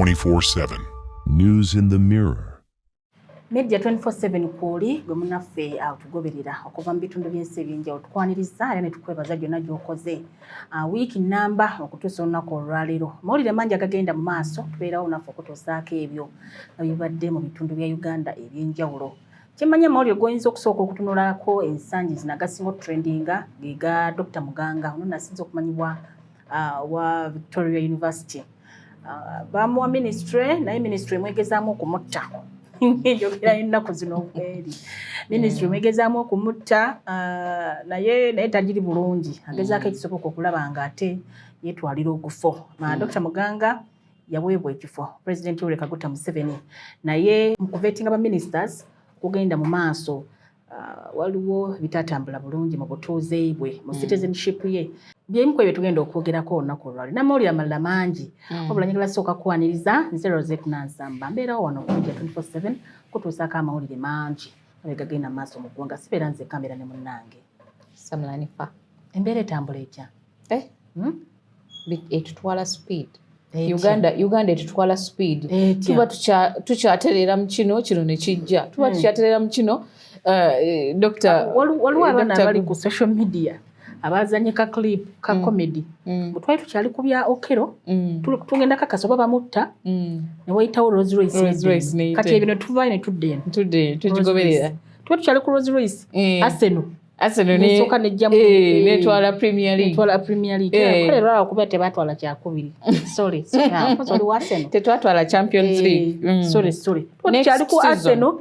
24/7. News in the Mirror. Media 24/7 kwoli gwe munaffe atugoberera okuva mu bitundu by'ensi ebyenjawulo tukwaniriza era ne tukwebaza gyonna gy'okoze wiiki nnamba okutuusa olunaku olwaleero mawulire mangi agagenda mu maaso tubeerawo naffe okutuusaako ebyo nga bibadde mu bitundu bya Uganda ebyenjawulo kyemanya amawulire goyinza okusooka okutunulako ensangi zino agasinga okutrendinga ge ga Dr. Muganga ono nasinza okumanyibwa wa Victoria University bamuwa ministry naye ministry emwegezaamu okumutta njogera ennaku zino okweri ministry emwegezaamu okumutta naye tagiri bulungi agezaako ekisoboka okulaba nga ate yeetwalira ogufo Dr. Muganga yaweebwa ekifo President Yoweri Kaguta Museveni naye mu kuvetinga ba ministers kugenda mu maaso waliwo bitatambula bulungi mu butuuze bwe mu citizenship ye byemu kwebyo tugenda okwogerako olunaku olwaleero n'amawulire amalala mangi wabula njagala sooka kuwaniriza 0Z mbeerawo wano ku Media 24/7 kutuusaako amawulire mangi gagenda mu maaso mu ggwanga sibeera nze kamera ne munnange Samlanifa embeera etambula etya etutwala speed Uganda etutwala speed tuba tukyaterera mu kino ne kijja tuba tukyaterera mu kino waliwo abaana abali ku social media abazanye ka clip ka comedy butwali tukyali ku bya okero tugenda kakasa oba bamutta ne wayitawo Rolls Royce kati ebino tuvayo ne tudde tukigoberera tuba tukyali ku Rolls Royce Arsenal netwala Premier League kale lwala okuba tebatwala kyakubiri sorry wa Arsenal tetwatwala Champions League sorry tukyali ku Arsenal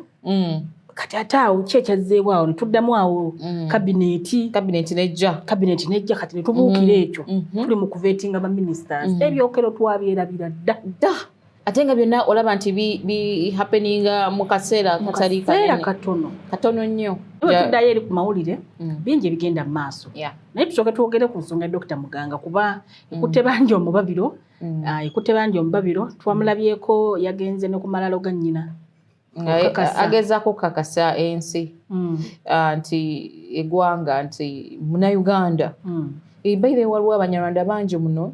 kati ataawo kyekyazeebwawo ne tuddamu awo cabinet nejja kati ne tubuukira ekyo tuli mu kuvetinga ba ministers ebyokero twabyerabira dda ate nga byonna olaba nti bi happeninga mu kaseera katali katono nnyo tuddayo eri ku mawulire bingi ebigenda mu maaso naye tusooke twogere ku nsonga ya Dr. Muganga kuba ekutte bangi omubabiro twamulabyeko yagenze ne ku malalo ga nnyina agezaako kukakasa ensi nti eggwanga nti Munnayuganda baire waliwo Abanyarwanda bangi muno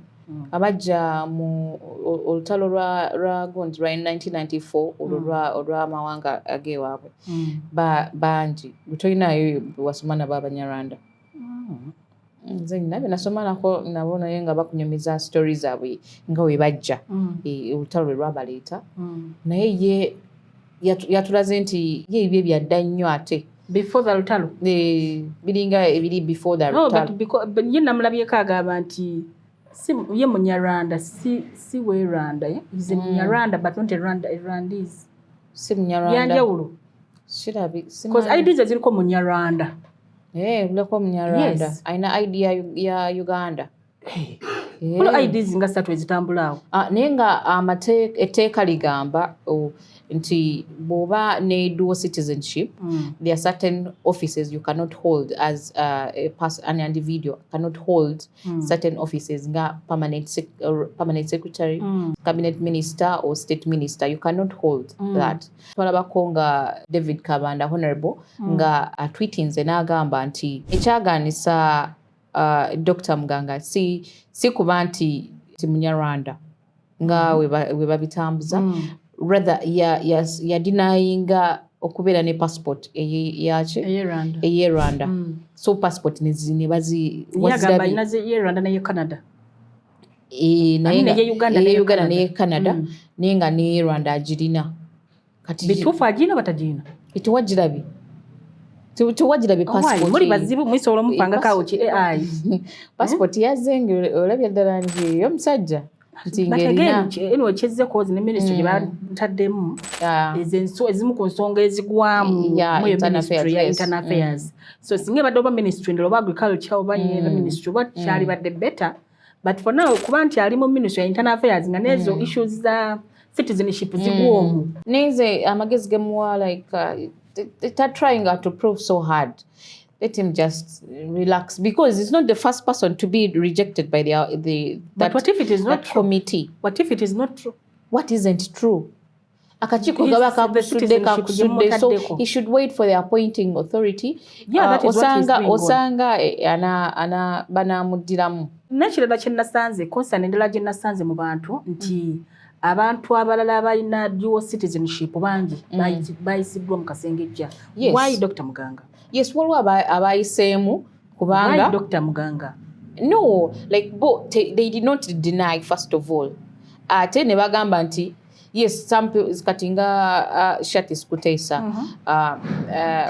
abajja mu olutalo lwa Gonzi lwa 1994 olw'amawanga ageewaabwe bangi tolinayo wasoma nabo Abanyarwanda nze nabyo nasoma nabo naye nga bakunyumiza stories zaabwe nga we bajja olutalo lwe lwabaleeta naye ye yatulaze nti ye ebyo byadda nnyo ate before the lutalo biringa ebiri before the lutalo ye namulabyeko agamba nti ye Munyarwanda si Weranda is a Munyarwanda but not a Rwandese si Munyarwanda yanjawulo because IDs ziriko Munyarwanda uleko Munyarwanda aina ID ya Uganda kulo IDs nga ssatu ezitambulaawo naye nga etteeka ligamba nti bw'oba ne dual citizenship there are certain offices you cannot hold as an individual cannot hold certain offices nga permanent secretary cabinet minister or state minister you cannot hold that twalabako nga David Kabanda honorable nga atweetinze n'agamba nti ekyaganisa Dr. Muganga si kuba nti Munyarwanda nga we babitambuza rather ya denyinga okubeera ne passport eye Rwanda so passport ne bazi yagamba inaze ye Rwanda na ye Canada naye Uganda ne Canada naye nga ne Rwanda agirina kati bituufu agirina batagirina etuwagirabi passport muri bazibu mwisobola mupanga kawo ki AI passport yazenge olabya ddala nti y'omusajja nti ngerina eno cheze kozi ne ministry bataddemu ezenso ezimu ku nsonga ezigwamu mu ministry ya internal affairs so singe badoba ministry ndolo ba agriculture oba yena ministry what cyali badde better but for now kuba nti ali mu ministry ya internal affairs nga nezo issues za citizenship zigwomu neze amagezi gemuwa like they're trying to prove so hard. Let him just relax because it's not the first person to be rejected by but what if it is not true? Committee. What if it is not true? What isn't true? Akachiko kakusudde so he should wait for the appointing authority. That is Osanga ana banamudiramu. Nakirala kye nasanze concern endala gye nasanze mu bantu nti abantu abalala abalina dual citizenship bangi bayisiddwa mu kasengejja. Why Dr. Muganga? Yes, waliwo abayiseemu kubanga. Why Dr. Muganga? No, like they did not deny first of all. Ate ne bagamba nti yes, some people katinga Shatis Kutesa,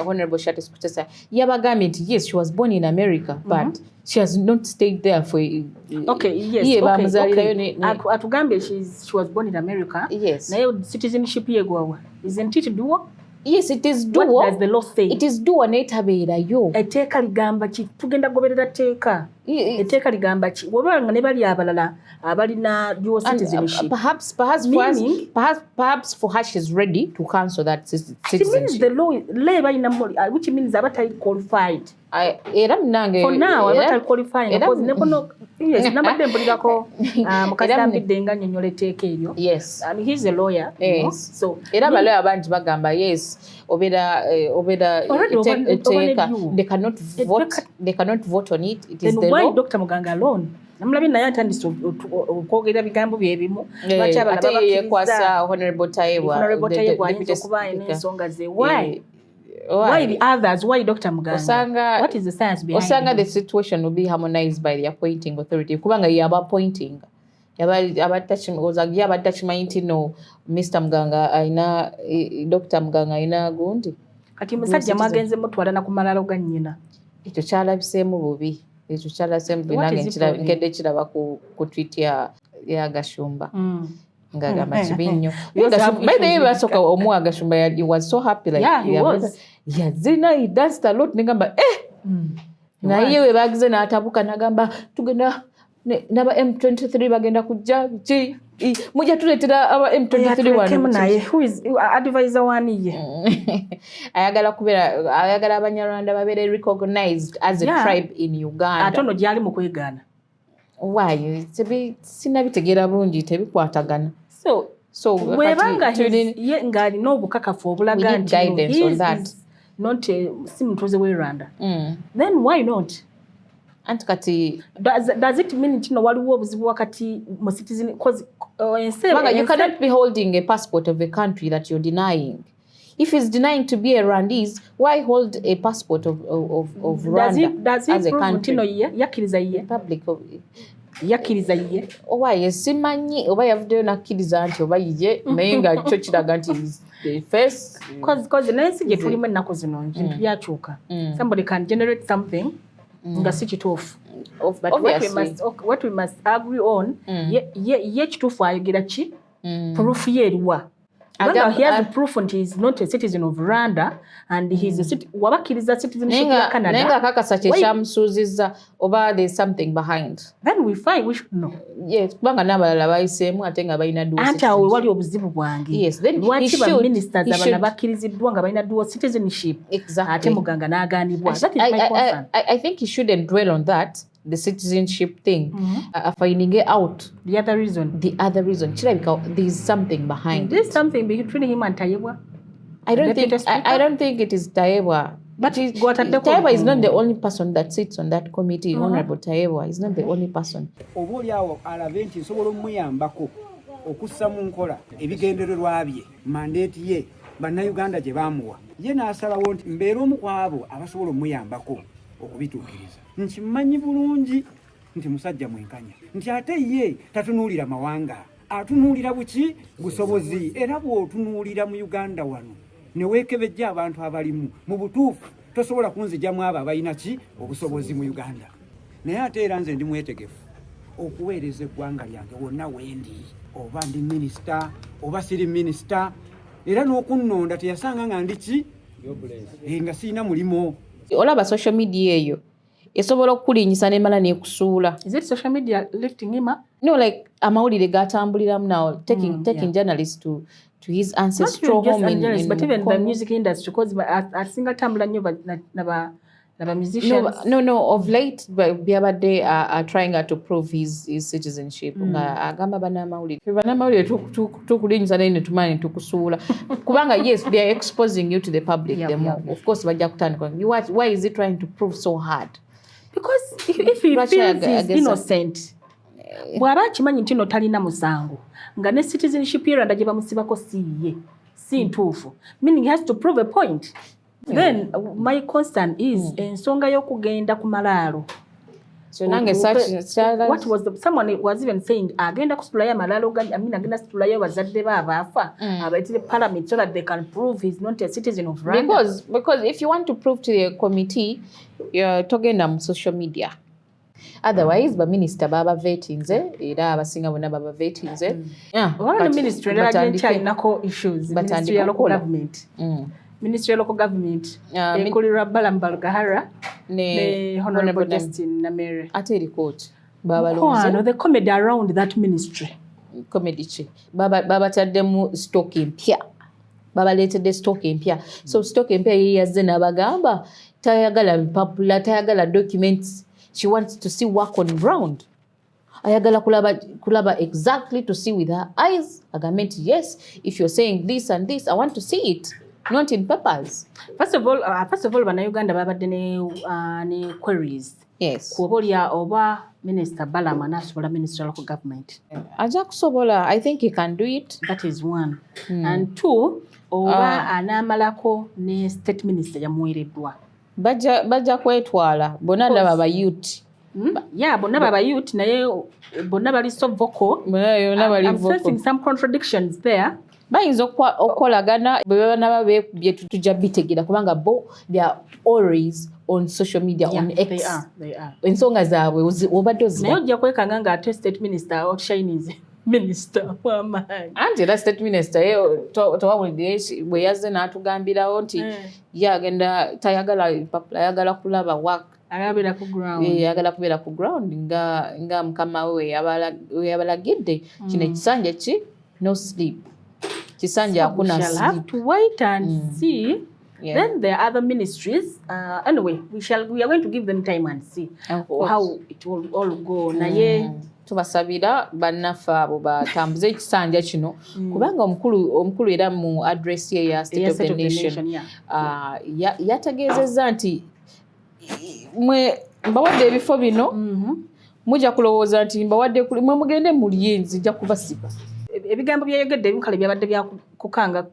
Honorable Shatis Kutesa, yabagambye nti yes, she was born in America, but she has not stayed there for. Okay, yes, okay. Atugambye she was born in America. Yes. Nayo citizenship ye gwawa. Isn't it dual? Yes, it is dual. What does the law say? It is dual netabeerayo. Etteeka ligamba ki? Tugenda goberera tteeka. Etteeka ligamba ki? Wabanga ne bali abalala abalina dual citizenship. Perhaps for her she's ready to cancel that citizenship. It means the law which means abatali qualified. For now, abatali qualified because nekono yes, nabadde mpulirako mukasambidde nga nnyonnyola etteeka eryo. Yes. And he's a lawyer. Yes. So era abalawyer bangi bagamba yes, obera they cannot vote on it. It is the why law. Dr. Muganga alone? Namulabye naye atandise okwogera bigambo bye bimu. Ate yekwasa Honorable Tayeebwa. Honorable Tayeebwa ayinza okuba n'ensonga ze. Why the others? Why Dr. Muganga? What is the science behind it? The situation will be harmonized by the appointing authority. Kubanga yaba appointing. Yaba no Mr. Muganga aina Dr. Muganga aina gundi. Kati musajja mwagenze mutwala na kumalalo ga nnyina. Ekyo kyalabiseemu bubi. Ekyo kyalabiseemu nange nkedde kiraba ku tweet ya Gashumba. Ngagamba kibi nnyo. By the way, basooka omuwa Gashumba was so happy like he was. Yazina he danced a lot nigamba naye we bagize n'atabuka nagamba tugenda naba M23 bagenda kujja mujja tuleetera aba M23 wano naye who is advisor wani ye ayagala Abanyarwanda babeere recognized as a tribe in Uganda. Atono gyali mu kwegaana. Why? Sinabitegeera bulungi tebikwatagana. So webanga ye ng'alina obukakafu obulaga nti guidance on that. Not si mutuuze w'e Rwanda. Then why not? Anti kati does it mean nti no waliwo obuzibu wakati mu citizen because you cannot be holding a passport of a country that you're denying. If he's denying to be a Rwandese, why hold a passport of Rwanda does as it a country? Yakkiriza ye Public of yakkiriza ye oba yesimanyi oba yavuddeyo nakkiriza nti oba yiye naye nga kyo kiraga nti the first because n'ensi gye tulimu ennaku zino ebintu byakyuka. Somebody can generate something nga si kituufu. But what we must agree on ye kituufu ayogera ki proof ye eriwa. He has proof that he is not a citizen of Rwanda and he is a wabakkiriza citizenship ya Canada. Nenga kakasa kyekyamsuuzizza oba there is something behind. Then we should know. Yes, kubanga n'abalala bayiseemu ate nga balina dual citizenship. Anti awo wali obuzibu bwange. Yes, then lwaki ba ministers abana bakkiriziddwa nga balina dual citizenship. Exactly. Ate Muganga n'agaanibwa. That is my concern. I think he shouldn't dwell on that. The citizenship thing, finding it out. The other reason. There is something behind. There's something between him and Tayeebwa. I don't think it is Tayeebwa. But Tayeebwa is not the only person that sits on that committee. Honorable Tayeebwa is not the only person. Obuliawo alabe nti nsobola omuyambako okussa mu nkola ebigendererwa bye mandate ye bannayuganda gye baamuwa ye n'asalawo nti mbeera omu ku abo abasobola omuyambako okubituukiriza. Nkimanyi bulungi nti musajja mwenkanya nti ate ye tatunuulira mawanga atunuulira buki busobozi era bw'otunuulira mu Uganda wano ne weekebejja abantu abalimu mu butuufu tosobola kunzijamu abo abalina ki obusobozi mu Uganda. Naye ate era nze ndi mwetegefu okuweereza eggwanga lyange wonna wendi oba ndi minisita oba siri minisita era n'okunnonda teyasanga nga ndi ki nga sirina mulimo. Olaba social media eyo esobola okulinyisa n'emala n'ekusuula. Is it social media lifting him up? No, like amawulire gatambuliramu now taking journalists to his ancestral home in but even the music industry because a single tambula nnyo naba musicians. No, of late byabadde are trying to prove his citizenship. Agamba banamawulire tukulinyisa naye netumanya tukusuula kubanga yes they are exposing you to the public more. Of course bajja kutandika why is he trying to prove so hard? Because if he feels he's innocent bw'aba akimanyi nti no talina musango nga ne citizenship ye Rwanda gye bamusibako si ye si ntuufu meaning he has to prove a point. Then my concern is ensonga y'okugenda ku malaalo. So nange what was someone was even saying agenda kusitulayo amalaalo agenda kusitulayo bazadde be abaafa abaitire parliament so that they can prove he's not a citizen of Rwanda. Because if you want to prove to the committee togenda mu social media. Otherwise minister baba vetinze era abasinga bonna baba vetinze. One ministry nako issues ministry ya local government. Ministry of Local Government, Kulira Balambalgahara, ne Honorable Justin Namere. Ate court. No, the comedy around that ministry. Comedy chi. Baba taddemu stock empya. Baba letedde stock empya. So stock empya yazze n'abagamba tayagala mpapula, tayagala documents. She wants to see work on ground. Ayagala kulaba exactly to see with her eyes. Agament, yes, if you're saying this and this, I want to see it. Not in papers. First of all, Bannayuganda babadde ne queries. Yes. Kuobolya oba Minister Balama nasobola Minister of Local Government. Ajja kusobola, I think he can do it. That is one. And two, oba anaamalako ne State Minister yamuweereddwa. Bajja kwetwala bonna ndaba ba youth. Yeah, bonna baba youth naye bonna bali so vocal. I'm sensing some contradictions there. Bayinza okolagana bebana bye tujja bitegera kubanga bo they are always on social media on X. They are. Ensonga zaabwe obadde oziba. Naye ojja kwekanga nga ate State Minister or Chinese Minister w'amaanyi. Anti era State Minister towawulidde bwe yazze n'atugambirawo nti ye agenda tayagala papula ayagala kulaba work. Ayagala kubeera ku ground nga mukama we yabalagidde kino ekisanja ki no sleep. Kisanja so we shall have to wait and see. Yeah. Then there are other ministries. Anyway, we are going to give them time and see how it will all go. Naye tubasabira bannaffe abo batambuze ekisanja kino kubanga omukulu era mu address ye ya State of the Nation yategeezezza nti mbawadde ebifo bino mujja kulowooza nti mbawadde mwe mugende mulye nzija kubasiba. Ebigambo byayogedde ebikale byabadde bya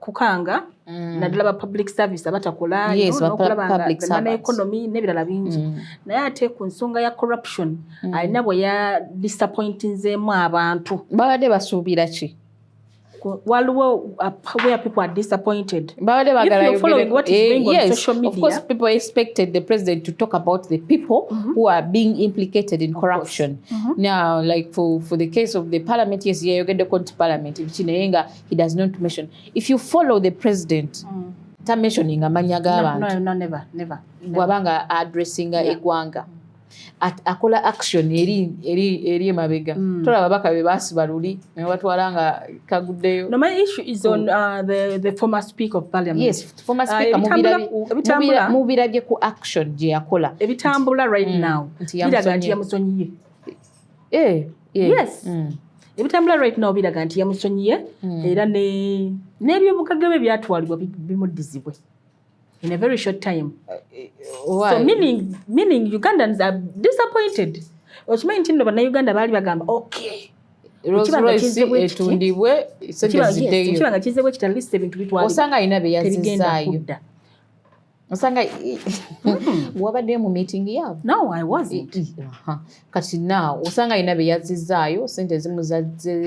kukanga naddala ba public service abatakola n'okulaba economy n'ebirala bingi naye ate ku nsonga ya corruption alina bwe ya disappointinzeemu abantu babadde basuubira ki waliwo where people are disappointed. If you're following what is going on social media, of course people expected the president to talk about the people who are being implicated in corruption. Now, like for the case of the parliament, yes, you get the county parliament, he does not mention. If you follow the president, ta mentioning amanya g'abantu. No, never. Wabanga addressing eggwanga. Akola action eri emabega tolaba bakabe basiba luli ne batwalanga kaguddeyo. No, my issue is on the former speaker of parliament. Yes, former speaker mubirabye ku action gye yakola ebitambula right now biraga nti yamusonyiye. Yes. Ebitambula right now biraga nti yamusonyiye era n'ebyobugagga bye byatwalibwa bimuddizibwe in a very short time. Why? So meaning Ugandans are disappointed. Okimanyi nti nno bannayuganda baali bagamba okay etundibwe ekibanga kizibwe kitalista ebintu bitwalibwa osanga alina bye yazizaayo osanga wabadde mu meeting yaabwe. No, I wasn't. Kati now osanga alina bye yazizaayo sente ezimu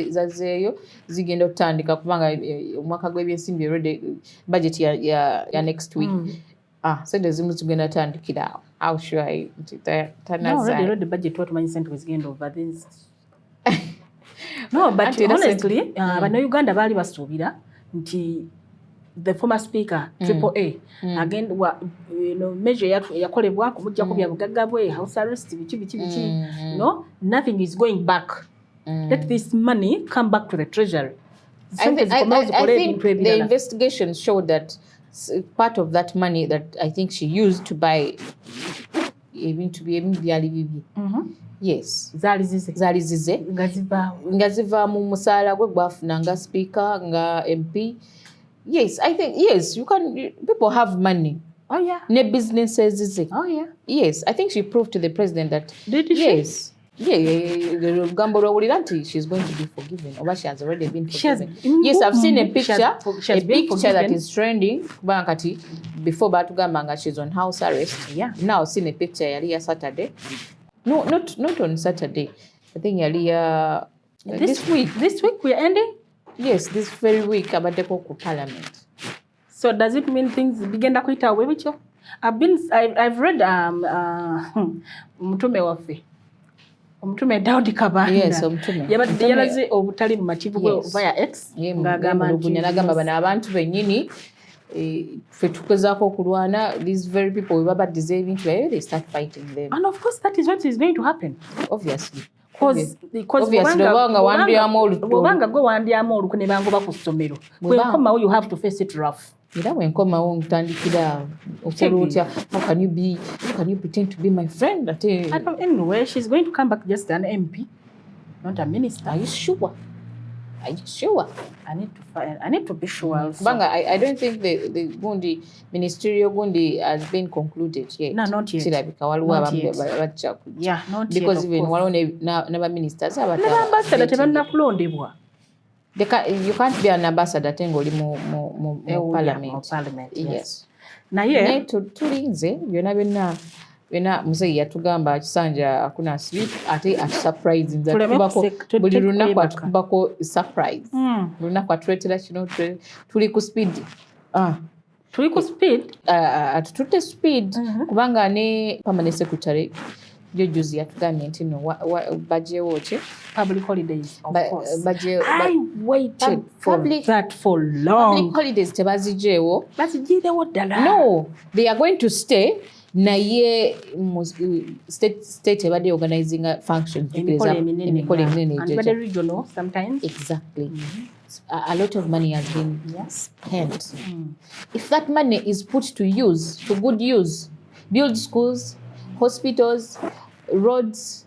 zazzeeyo zigenda okutandika kubanga omwaka gw'ebyensimbi already budget ya next week. Sente ezimu zigenda tandikira awo. How sure I already budget tumanyi sente wezigenda over this. No, but honestly Bannayuganda baali basuubira nti the former speaker AAA again measure yakolebwa kumujja kubya bugagga bwe house arrest biki nothing is going back. Let this money come back to the treasury. I think the investigation showed that part of that money that I think she used to buy even to be byali bibi. Yes, zali zize nga ziva mu musaala gwe gwafuna nga speaker nga MP. Yes, I think people have money. Oh yeah. Ne businesses. Oh yeah. Yes, I think she proved to the president that. Did she? Yes. Yeah, Gambo Rawuliranti, she's going to be forgiven. Or she has already been forgiven. Yes, I've I've seen a picture. She has been picture that forgiven. is trending. Bankati, before Batugambanga, she's on house arrest. Yeah. Now I've seen a picture earlier Saturday. No, not on Saturday. I think earlier this week. This week we're ending? Yes, this very week about the Parliament. So does it mean things begin to quit away with you? I've read Mutume Wafe. Omutume Daudi Kabanda. Yes, Omutume. Yalaze obutali mu mativu via X. Ngagamba nagamba bana abantu bennyini ffe tugezaako okulwana these very people we baba deserving to they start fighting them. And of course that is what is going to happen. Obviously. Because obanga wandyamu obanga gwe wandyamu olukwe ne bangoba ku ssomero. Bwenkomawo you have to face it rough. Era bwenkomawo ntandikira okola otya how can you pretend to be my friend anyway she's going to come back just an MP not a minister. Are you sure? I need to be sure also. Banga, I don't think the Gundi ministerial Gundi has been concluded yet. No, not yet. Not yet. Yeah, not because yet, even waliwo never ministers n'abambassador tebannakulondebwa. You can't be an ambassador ng'oli mu parliament. Yes. Naye tulinze byonna muzeeyi yatugamba Kisanja hakuna sleep ate atusurprise nze buli lunaku atukubako surprise. Buli lunaku atuleetera kino tuli ku speed. Tuli ku speed? Atututte speed kubanga ne permanent secretary Juzi yatugambye nti no bajewo ki public holidays of course. I waited for that for long. Public holidays tebazijewo. Bazijirewo ddala. No, they are going to stay. Naye state ebadde organizing functions emikolo eminene and the regional sometimes. Exactly. A lot of money has been spent. If that money is put to use, to good use, build schools, hospitals, roads,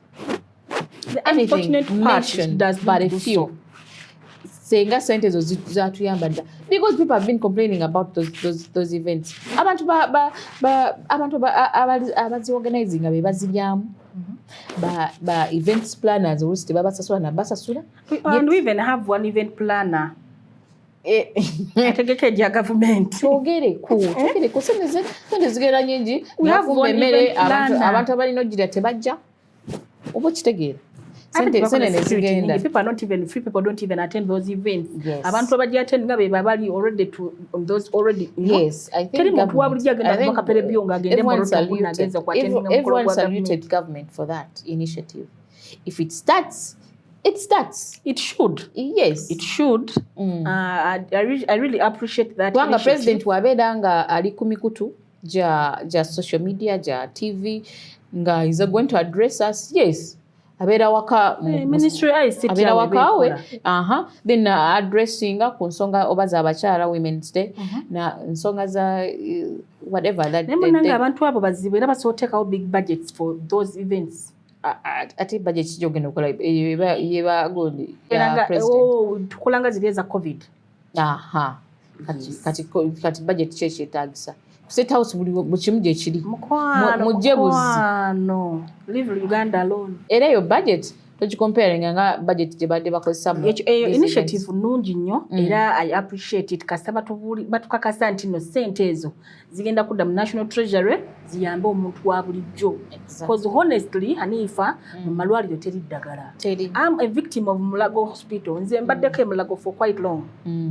the anything unfortunate part does but a few. Senga sente zo zatuyamba dda because people have been complaining about those events. Abantu abazi organizing be baziryamu. Ba events planners olusi tebabasasula na basasula. And we even have one event planner. Ategeke ya government. Togere ku sente zigera nyingi. We have one event planner. Abantu abalina ojjira tebajja. Oba kitegeera. People are not even free. People don't even attend those events. Yes. Abantu abaji attend nga be babali already to those already. Yes, I think everyone saluted government for that initiative. If it starts, it starts. It should. Yes, it should. I really appreciate that. Wanga president wabeda nga ali ku mikutu ja social media ja TV nga is going to address us. Yes. Abera waka ministry ICT abera wakawe then addressing ku nsonga obaza abakyala women's day na nsonga za whatever that nanga abantu abo bazibu era basootekawo big budgets for those events ate budget kijogenda okola yeba gondi ya president tukulanga zile za covid kati budget kyetagisa State House buchimu gye kiri mujebuzi leave Uganda alone era yo budget togicomparing nga budget gye badde bakozesa initiative nungi nnyo era I appreciate it kasaba batukakasa nti no sente ezo zigenda kudda mu national treasury ziyambe omuntu wa bulijjo because honestly Hanifa mu malwaliro teri ddagala. I'm a victim of Mulago Hospital nze mbaddeko Mulago for quite long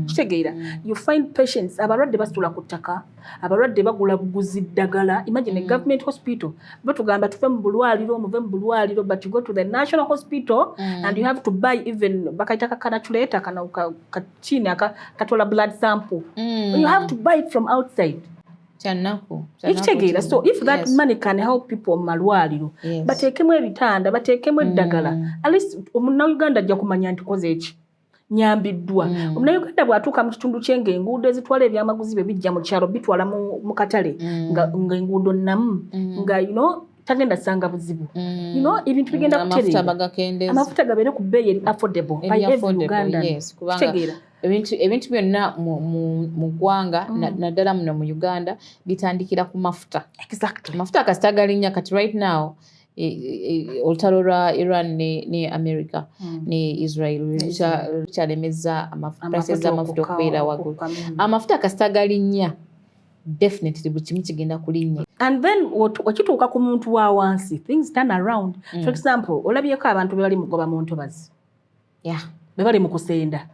kitegeera you find patients abalwadde basitula ku ttaka abalwadde bagula buguzi ddagala. Imagine a government hospital batugamba tuve mu bulwaliro muve mu bulwaliro but you go to the national hospital and you have to buy even bakaita calculator kana kachini katola blood sample you have to buy it from outside. So if that money can help people malwaliro bateekemu ebitanda bateekemu eddagala at least Omunnayuganda ajja kumanya nti koze eki nyambiddwa. Omunnayuganda bw'atuuka mu kitundu kye ng'enguudo ezitwala ebyamaguzi bye bijja mu kyalo bitwala mu katale nga enguudo nnamu nga tagenda sanga buzibu ebintu bigenda kutereera amafuta gabeere ku bbeeyi eri affordable by every Uganda. Kitegeera ebintu byonna mu ggwanga naddala muno mu Uganda bitandikira ku mafuta. Exactly. Mafuta kasita galinnya kati right now olutalo lwa Iran ne America ne Israel kyalemeza prices z'amafuta okubeera waggulu. Amafuta kasita galinnya definitely buli kimu kigenda kulinnya. And then wakituuka ku muntu wa wansi, things turn around. For example, olabyeko abantu be bali mugoba mu ntobazi. Yeah. Be bali mu kusenda.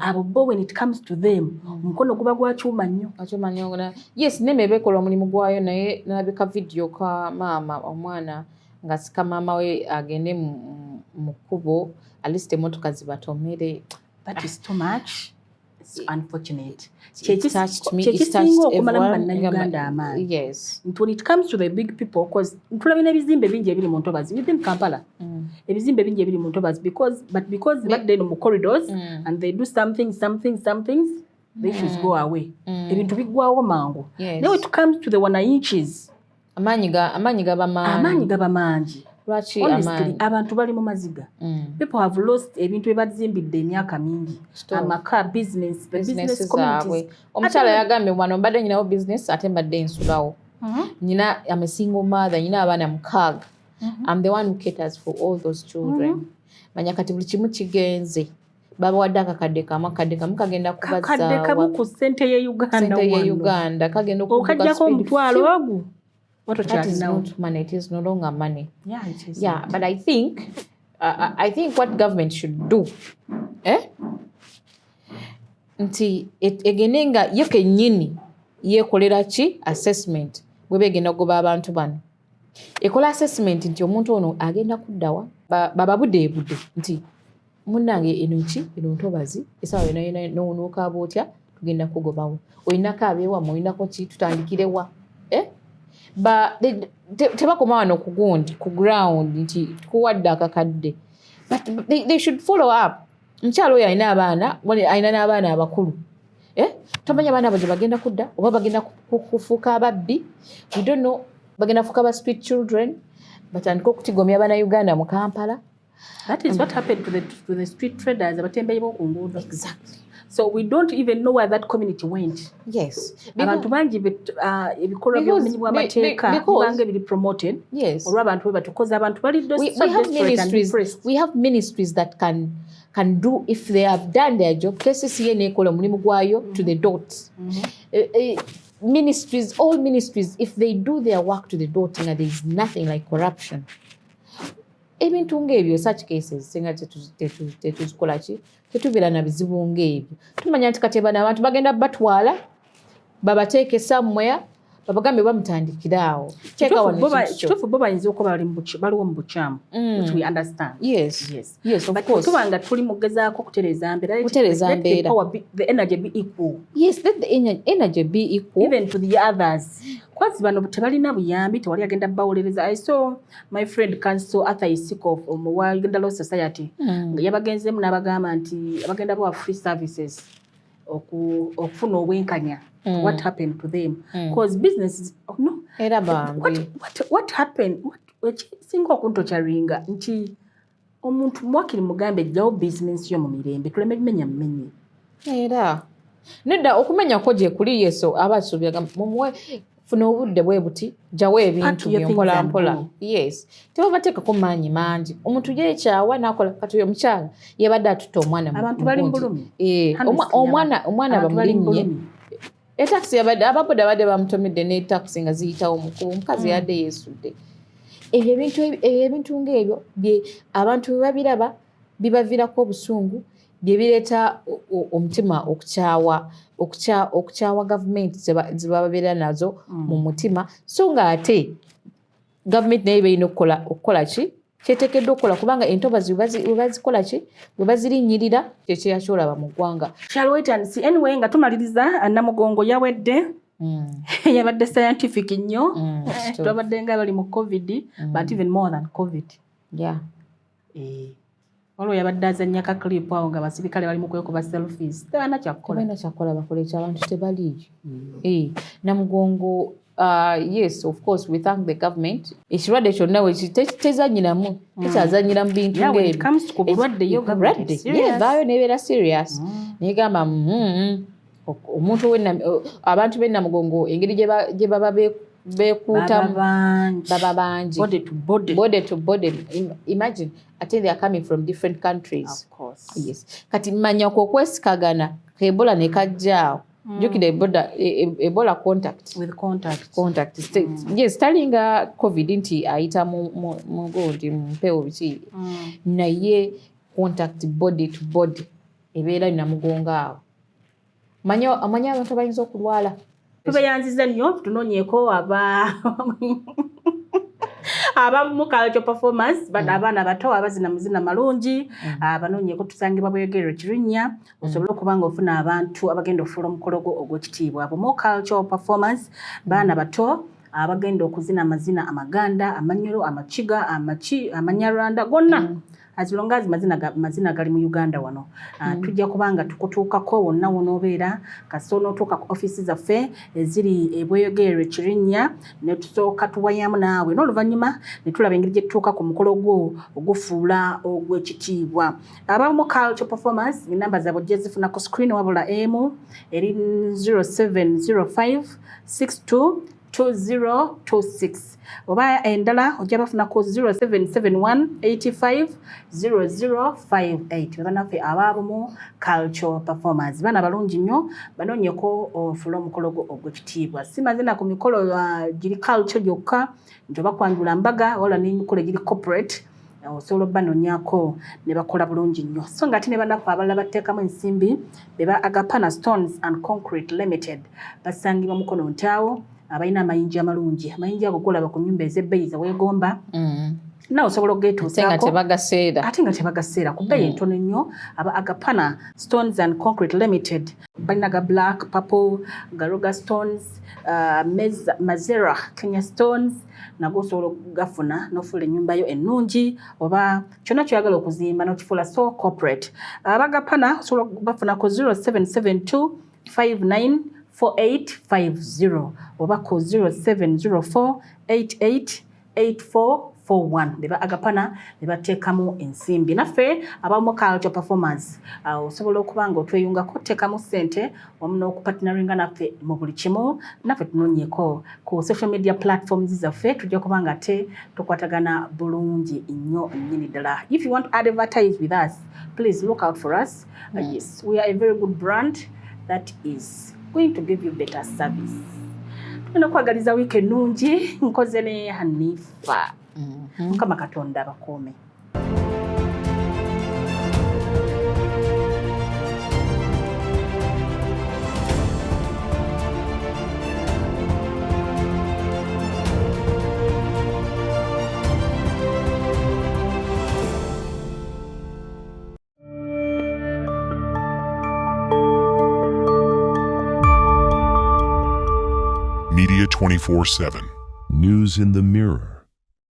Abo bo when it comes to them, omukono guba gwa kyuma nnyo. Yes, neme bekola omulimu gwayo naye nalabika video ka maama omwana nga sika maama we agende mu kkubo at least emmotoka zibatomere. That is too much. It's unfortunate. It touched me. It touched everyone. Yes. And when it comes to the big people, because ebizimbe bingi ebiri mu ntobazi within Kampala, ebizimbe bingi ebiri mu ntobazi because back then mu corridors and they do some things, the issues go away. Ebintu bigwawo mangu. Now it comes to the wananchis. Amaanyi gaba mangi. Honestly, abantu bali mu maziga. People have lost ebintu ebazimbidde emyaka mingi. Amaka, business, the business communities. Omukyala yagambye wano mbadde nyinawo business ate mbadde nsulawo. Nyina I'm a single mother, nyina abaana mukaaga. I'm the one who caters for all those children. Manya kati buli kimu kigenze. Baba wadde akakadde kamu kagenda kubazaawa. Kakadde kamu ku ssente ye Uganda. Ssente ye Uganda kagenda okuvuga okajjako omutwalo ogwo. That is not money. It is no longer money. Yeah, it is. Yeah, but I think what government should do, nti egenenga ye kennyini yekolera ki assessment bwebegenda okugoba abantu bano. Ekola assessment nti omuntu ono agenda kuddawa bababudeebudde nti munnange eno ntobazi essaawa yona n'onuukaaba otya tugenda kugobawo. Olinako abeewamu olinako ki tutandikirewa. Tebakoma wano ku ground nti tukuwadde akakadde. But they should follow up. Mukyalo oyo alina n'abaana abakulu. Tomanya abaana abo gye bagenda kudda oba bagenda kufuuka ababbi. We don't know. Bagenda kufuuka ba street children. Batandika okutigomya Uganda mu Kampala. That is what happened to the street traders abatembeeyi b'oku nguudo. Exactly. So we don't even know where that community went. Yes. Abantu bangi ebikolwa by'obumenyi bw'amateeka bibanga biri promoted. Yes. Olwa abantu bwe batukoze abantu bali we have ministries that can do if they have done their job. KCCA nekola omulimu gwayo to the dot. Ministries, all ministries, if they do their work to the dot, there is nothing like corruption. Ebintu ng'ebyo such cases singa tetuzikola ki tetubeera na bizibu ng'ebyo. Tumanya nti kati bano abantu bagenda batwala babateeke somewhere babagambe bamutandikiraawo. Kituufu bo bayinza okuba baliwo mu bukyamu, which we understand. Yes, of course. Tuba nga tuli mu kugezaako kutereeza mbeera. The energy be equal. Yes, let the energy be equal. Even to the others. Kwazi bano tebalina buyambi tewali agenda bawolereza. I saw my friend Council Arthur Isiko from Uganda Law Society. Yabagenzeemu n'abagamba nti abagenda bawa free services okufuna obwenkanya. What happened to them? Because businesses, what happened? Singa okunto kyaringa nti omuntu mwakiri mugambe ejjawo business yo mu mirembe tuleme bimenya mmenye. Era nedda okumenya ko gye kuli yeso abasuubyaga mumuwe funa obudde bwe buti jawe ebintu by'empola mpola. Yes. Tebabateekako maanyi mangi. Omuntu yeekyawa n'akola kati oyo omukyala yabadde atuta omwana mu abantu bali mbulumi. Omwana bamulinnye. Taxi yabadde ababoda badde bamutomedde ne taxi nga ziyitawo mukubo omukazi yadde yeesudde. Ebintu ng'ebyo bye abantu bwe babiraba bibaviirako obusungu bye bireeta omutima okukyawa gavumenti ze babeera nazo mu mutima. So nga ate gavumenti naye balina okukola ki kyeteekeddwa okukola kubanga entobazi we bazikola ki we bazirinnyirira kyekyolaba mu ggwanga. Shall wait and see. Anyway nga tumaliriza Namugongo yawedde yabadde scientific nnyo. Twabadde nga bali mu COVID but even more than COVID. Yeah. Olwo yabadde azannya ka clip awo nga basirikale bali mu kwekuba selfies. Tebana kyakkola bakole ekyabantu tebaliiyo. Namugongo yes, of course, we thank the government. Ekirwadde kyonna tezanyiramu tekyazanyira mu bintu ng'ebyo. When it comes to kubulwadde yo government is serious. Vaayo nebeera serious. Negamba omuntu abantu b'e Namugongo engeri gye baba beekuutamu Baba baba bangi body to body. body to body. Imagine ate they are coming from different countries. Of course. Yes. Kati mmanya okwesigagana Ebola ne kajjaawo. Jukira Ebola contact. With contact. Yes, talinga COVID nti ayita mu gondi mpewo biki. Naye contact body to body ebeera inamugonga awo. Amanya abantu abayinza okulwala. Tubayanziza nnyo tunoonyeeko abamu cultural performance abaana bato abazina muzina malungi abanoonyeeko tusangibwa Bweyogerere Kirinnya osobola okuba nga ofuna abantu abagenda okufuula omukolo ogw'ekitiibwa. Mu cultural performance baana bato abagenda okuzina amazina Amaganda, Amanyoro, Amakiga, Amanyarwanda gonna as long as mazina gali mu Uganda wano. Tujja kubanga tukutuukako wonna wonoobeera kasita onootuuka ku offices zaffe eziri e Bweyogerere Kirinnya ne tusooka tuwayamu naawe n'oluvannyuma ne tulaba engeri gye tutuuka ku mukolo gwo ogufuula ogw'ekitiibwa. Abamu cultural performance enamba zaabwe ojja zifuna ku screen wabula emu eri 0705 62 2026 oba endala ojja bafuna ku 0771 85 0058 banaffe ababumu cultural performance bana balungi nnyo banoonyeko ofuula omukolo ogw'ekitiibwa. Simazina ku mikolo giri culture gyokka nti oba kwanjula mbaga wala n'emikolo giri corporate osobola banoonyako ne bakola bulungi nnyo. So nga ate ne bannaffe abalala batteekamu ensimbi beba Agapana Stones and Concrete Limited basangibwa Mukono Ntaawo abalina amayinja amalungi. Amayinja ago golaba ku nnyumba ez'ebbeeyi ze weegomba nawe osobola ogeetuusaako ate nga tebagaseera ku bbeeyi entono ennyo. Aba Agapana Stones and Concrete Limited balina ga black, purple, garoga stones, mazera Kenya stones nago osobola okugafuna n'ofuula ennyumba yo ennungi oba kyonna kyoyagala okuzimba n'okifuula so corporate. Abagapana osobola bafuna ku 0772 59 4850 oba ku 0704 88 8441 beba Agapana ne bateekamu ensimbi. Naffe abamu cultural performance osobola okuba nga otweyungako oteekamu ssente wamu n'okupartinaringa naffe mu buli kimu. Naffe tunoonyeeko ku social media platforms zaffe tujja kuba nga te tukwatagana bulungi nnyo nnyini ddala. If you want to advertise with us, please look out for us. Yes, we are a very good brand that is going to give you better service. Tuna kwagaliza wiki ennungi nkoze ne Hanifa. Mukama Katonda bakuume. Media 24/7. News in the Mirror.